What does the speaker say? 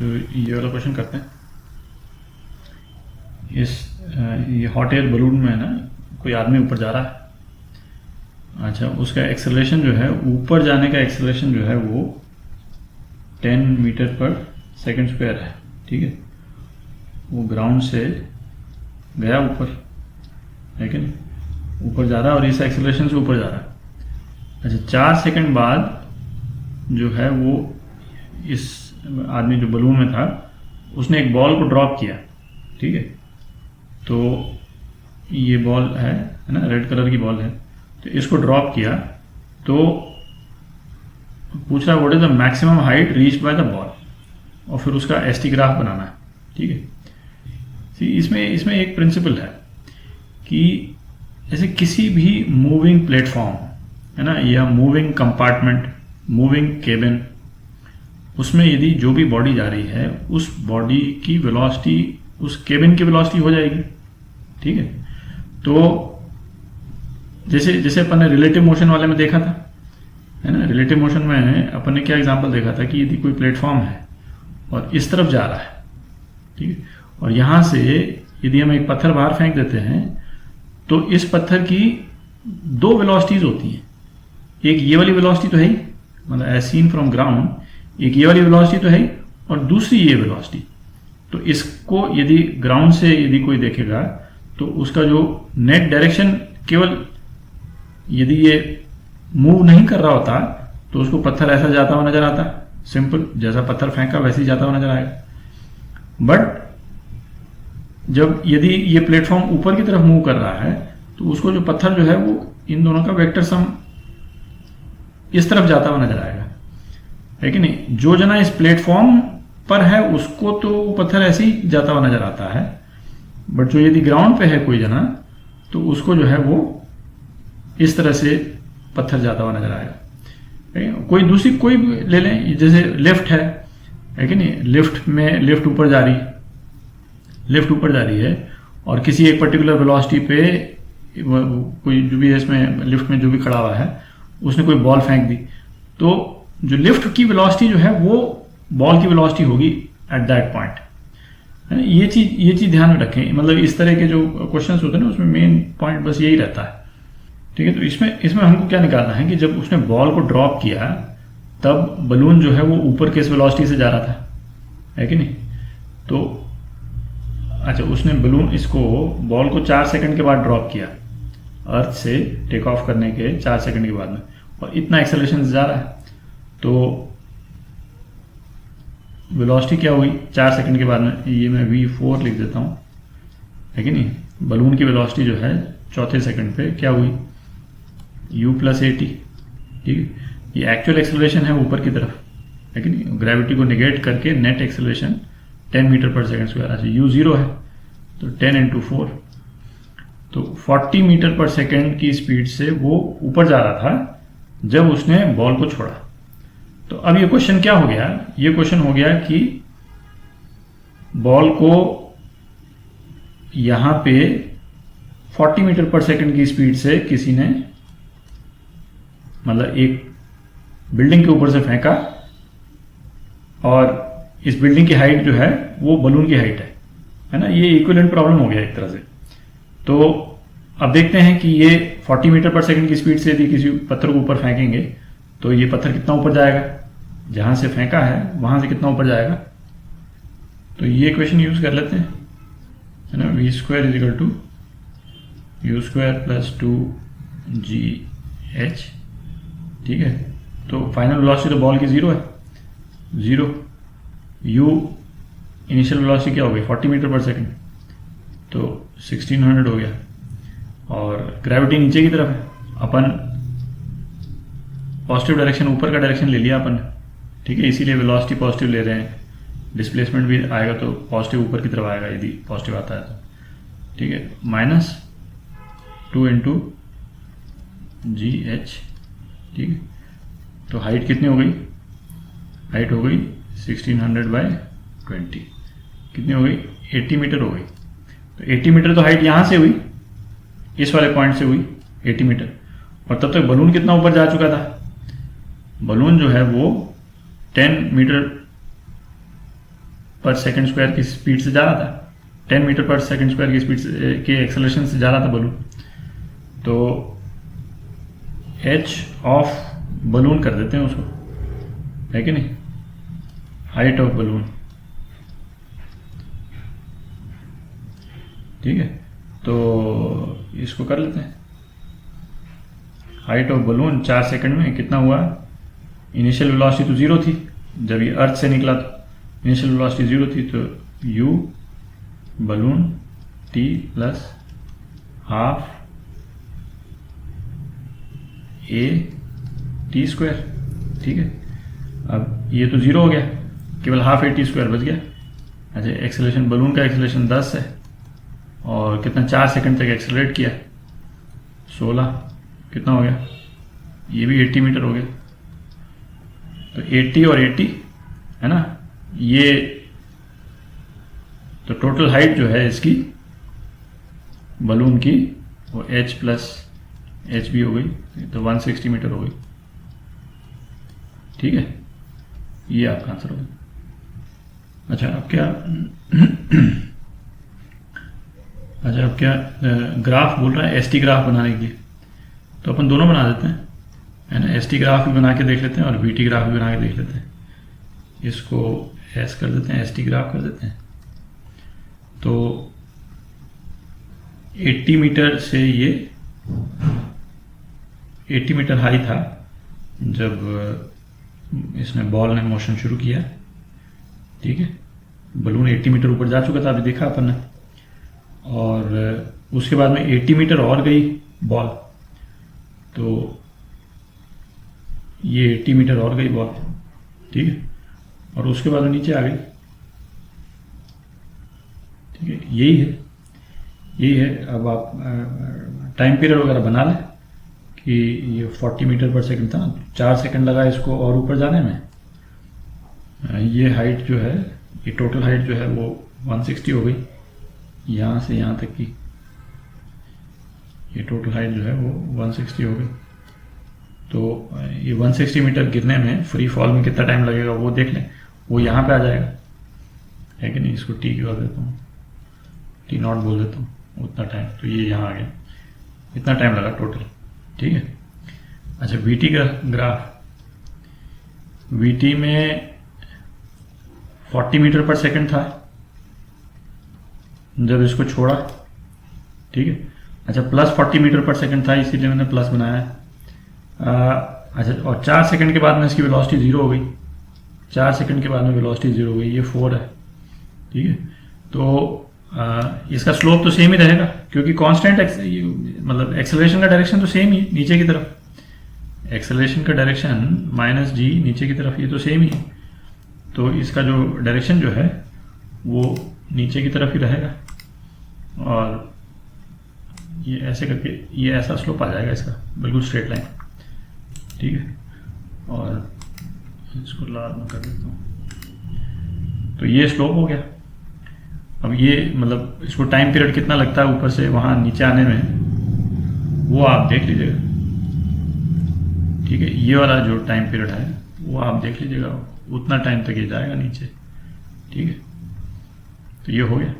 तो ये वाला क्वेश्चन करते हैं। ये हॉट एयर बलून में है ना, कोई आदमी ऊपर जा रहा है। अच्छा, उसका एक्सेलरेशन जो है, ऊपर जाने का एक्सेलरेशन जो है वो 10 मीटर पर सेकंड स्क्वायर है। ठीक है, वो ग्राउंड से गया ऊपर, है कि नहीं, ऊपर जा रहा है और इस एक्सेलरेशन से ऊपर जा रहा है। अच्छा, 4 सेकंड बाद जो है वो इस आदमी जो बलून में था उसने एक बॉल को ड्रॉप किया। ठीक है, तो ये बॉल है ना, रेड कलर की बॉल है, तो इसको ड्रॉप किया। तो पूछ रहा है what is the maximum height reached by the ball, और फिर उसका एसटी ग्राफ बनाना है। ठीक है, इसमें एक प्रिंसिपल है कि जैसे किसी भी मूविंग प्लेटफॉर्म है ना, या मूविंग कंपार्टमेंट, मूविंग केबिन, उसमें यदि जो भी बॉडी जा रही है उस बॉडी की वेलोसिटी उस केबिन की वेलोसिटी हो जाएगी। ठीक है, तो जैसे अपन ने रिलेटिव मोशन वाले में देखा था, है ना, रिलेटिव मोशन में अपन ने क्या एग्जांपल देखा था कि यदि कोई प्लेटफॉर्म है और इस तरफ जा रहा है, ठीक है, और यहां से यदि हम एक पत्थर बाहर फेंक देते हैं तो इस पत्थर की 2 वेलोसिटीज होती हैं। एक ये वाली वेलोसिटी तो है ही, मतलब एज सीन फ्रॉम ग्राउंड, एक ये वाली वेलोसिटी तो है ही, और दूसरी ये वेलोसिटी। तो इसको यदि ग्राउंड से यदि कोई देखेगा तो उसका जो नेट डायरेक्शन, केवल यदि ये मूव नहीं कर रहा होता तो उसको पत्थर ऐसा जाता हुआ नजर आता, सिंपल, जैसा पत्थर फेंका वैसे ही जाता हुआ नजर आएगा। बट जब यदि ये प्लेटफॉर्म ऊपर की तरफ मूव कर रहा है तो उसको जो पत्थर जो है वो इन दोनों का वेक्टर सम इस तरफ जाता हुआ नजर आएगा, है कि नहीं। जो जना इस प्लेटफॉर्म पर है उसको तो पत्थर ऐसे ही जाता हुआ नजर आता है, बट जो यदि ग्राउंड पे है कोई जना तो उसको जो है वो इस तरह से पत्थर जाता हुआ नजर आएगा। कोई दूसरी कोई ले लें, जैसे लिफ्ट है कि नहीं, लिफ्ट में लिफ्ट ऊपर जा रही है और किसी एक पर्टिकुलर वेलोसिटी पे कोई जो भी इसमें लिफ्ट में जो भी खड़ा हुआ है उसने कोई बॉल फेंक दी, तो जो लिफ्ट की वेलोसिटी जो है वो बॉल की वेलोसिटी होगी एट दैट पॉइंट। ये चीज ध्यान में रखें। मतलब इस तरह के जो क्वेश्चंस होते हैं ना, उसमें मेन पॉइंट बस यही रहता है। ठीक है, तो इसमें हमको क्या निकालना है कि जब उसने बॉल को ड्रॉप किया तब बलून जो है वो ऊपर किस वेलोसिटी से जा रहा था, है कि नहीं। तो अच्छा, उसने इसको बॉल को 4 सेकंड के बाद ड्रॉप किया, अर्थ से टेक ऑफ करने के 4 सेकंड के बाद में, और इतना एक्सेलरेशन से जा रहा है, तो वेलोसिटी क्या हुई 4 सेकंड के बाद में, ये मैं v4 लिख देता हूँ, है कि नहीं। बलून की वेलोसिटी जो है चौथे सेकंड पे क्या हुई, u + at। ठीक है, ये एक्चुअल एक्सेलरेशन है ऊपर की तरफ, है कि नहीं, ग्रेविटी को निगेट करके नेट एक्सेलरेशन 10 मीटर पर सेकंड स्क्वायर। अच्छा, u 0 है तो 10 × 4, तो 40 मीटर पर सेकंड की स्पीड से वो ऊपर जा रहा था जब उसने बॉल को छोड़ा। तो अब ये क्वेश्चन क्या हो गया, ये क्वेश्चन हो गया कि बॉल को यहां पे 40 मीटर पर सेकंड की स्पीड से किसी ने, मतलब एक बिल्डिंग के ऊपर से फेंका, और इस बिल्डिंग की हाइट जो है वो बलून की हाइट है ना। ये इक्विवेलेंट प्रॉब्लम हो गया एक तरह से। तो अब देखते हैं कि ये 40 मीटर पर सेकंड की स्पीड से यदि किसी पत्थर को ऊपर फेंकेंगे तो ये पत्थर कितना ऊपर जाएगा, जहां से फेंका है वहां से कितना ऊपर जाएगा। तो ये इक्वेशन यूज कर लेते हैं, है ना, v² = u² + 2gh। ठीक है, तो फाइनल वेलोसिटी तो बॉल की 0 है, 0। u इनिशियल वेलोसिटी क्या हो गई 40 मीटर पर सेकंड, तो 1600 हो गया, और ग्रेविटी नीचे की तरफ है, अपन पॉजिटिव डायरेक्शन, ऊपर का डायरेक्शन ले लिया अपन। ठीक है, इसीलिए वेलोसिटी पॉजिटिव ले रहे हैं, डिस्प्लेसमेंट भी आएगा तो पॉजिटिव ऊपर की तरफ आएगा यदि पॉजिटिव आता है तो। ठीक है, -2 × gh। ठीक है, तो हाइट कितनी हो गई, हाइट हो गई 1600/20, कितनी हो गई 80 मीटर हो गई। तो 80 मीटर तो हाइट यहां से हुई, इस वाले पॉइंट से हुई 80 मीटर, और तब तक बलून कितना ऊपर जा चुका था, बलून जो है वो 10 मीटर पर सेकंड स्क्वायर की स्पीड से जा रहा था, 10 मीटर पर सेकंड स्क्वायर की स्पीड से के एक्सेलरेशन से जा रहा था बलून। तो एच ऑफ बलून कर देते हैं उसको, है कि नहीं, हाइट ऑफ बलून, ठीक है। तो इसको कर लेते हैं, हाइट ऑफ बलून 4 सेकंड में कितना हुआ। इनिशियल वेलोसिटी तो 0 थी जब ये अर्थ से निकला, तो इनिशियल वेलोसिटी 0 थी, तो u balloon t plus half a t square, ठीक है। अब ये तो 0 हो गया, केवल हाफ a t स्क्वायर बच गया। अच्छा, एक्सेलरेशन, बलून का एक्सेलरेशन 10 है और कितना 4 सेकंड तक एक्सेलरेट किया, 16, कितना हो गया, ये भी 80 मीटर हो गया। तो 80 और 80 है ना, ये तो टोटल हाइट जो है इसकी बलून की वो h प्लस एच भी हो गई, तो 160 मीटर हो गई, ठीक है। ये आपका आंसर होगा। अच्छा, अब क्या अच्छा, अब क्या ग्राफ बोल रहा है, एसटी ग्राफ बनाने के लिए, तो अपन दोनों बना देते हैं, है ना। एसटी ग्राफ भी बना के देख लेते हैं और वीटी ग्राफ भी बना के देख लेते हैं। इसको एस कर देते हैं, एसटी ग्राफ कर देते हैं। तो 80 मीटर से ये 80 मीटर हाई था जब इसने बॉल ने मोशन शुरू किया, ठीक है। बलून 80 मीटर ऊपर जा चुका था, अभी देखा अपन ने, और उसके बाद में 80 मीटर और गई बॉल, तो ये 80 मीटर और गई बॉल, ठीक है, और उसके बाद नीचे आ गई, ठीक है। यही है। अब आप टाइम पीरियड वगैरह बना लें कि ये 40 मीटर पर सेकंड था, 4 सेकंड लगा इसको और ऊपर जाने में। ये हाइट जो है, ये टोटल हाइट जो है वो 160 हो गई, यहाँ से यहाँ तक की ये टोटल हाइट जो है वो 160 हो गई। तो ये 160 मीटर गिरने में, फ्री फॉल में कितना टाइम लगेगा वो देख लें, वो यहाँ पे आ जाएगा, है कि नहीं। इसको टी की कर देता हूँ, टी नॉट बोल देता हूँ, उतना टाइम, तो ये यहाँ आ गया, इतना टाइम लगा टोटल, ठीक है। अच्छा, वीटी का ग्राफ, वीटी में 40 मीटर पर सेकंड था जब इसको छोड़ा, ठीक है। अच्छा, प्लस 40 मीटर पर सेकंड था, इसीलिए मैंने प्लस बनाया। अच्छा, और 4 सेकंड के बाद में इसकी वेलोसिटी 0 हो गई, 4 सेकंड के बाद में वेलोसिटी 0 हो गई, ये 4 है, ठीक है। तो इसका स्लोप तो सेम ही रहेगा क्योंकि कांस्टेंट मतलब एक्सेलरेशन का डायरेक्शन तो सेम ही, नीचे की तरफ एक्सेलरेशन का डायरेक्शन -g नीचे की तरफ, ये तो सेम ही है। तो इसका जो डायरेक्शन जो है वो नीचे की तरफ ही रहेगा, और ये ऐसे करके ये ऐसा स्लोप आ जाएगा इसका, बिल्कुल स्ट्रेट लाइन, ठीक है। और इसको लाल में कर देता हूँ, तो ये स्लोप हो गया। अब ये मतलब इसको टाइम पीरियड कितना लगता है ऊपर से वहाँ नीचे आने में, वो आप देख लीजिएगा, ठीक है। ये वाला जो टाइम पीरियड है वो आप देख लीजिएगा, उतना टाइम तक ये जाएगा नीचे, ठीक है। तो ये हो गया।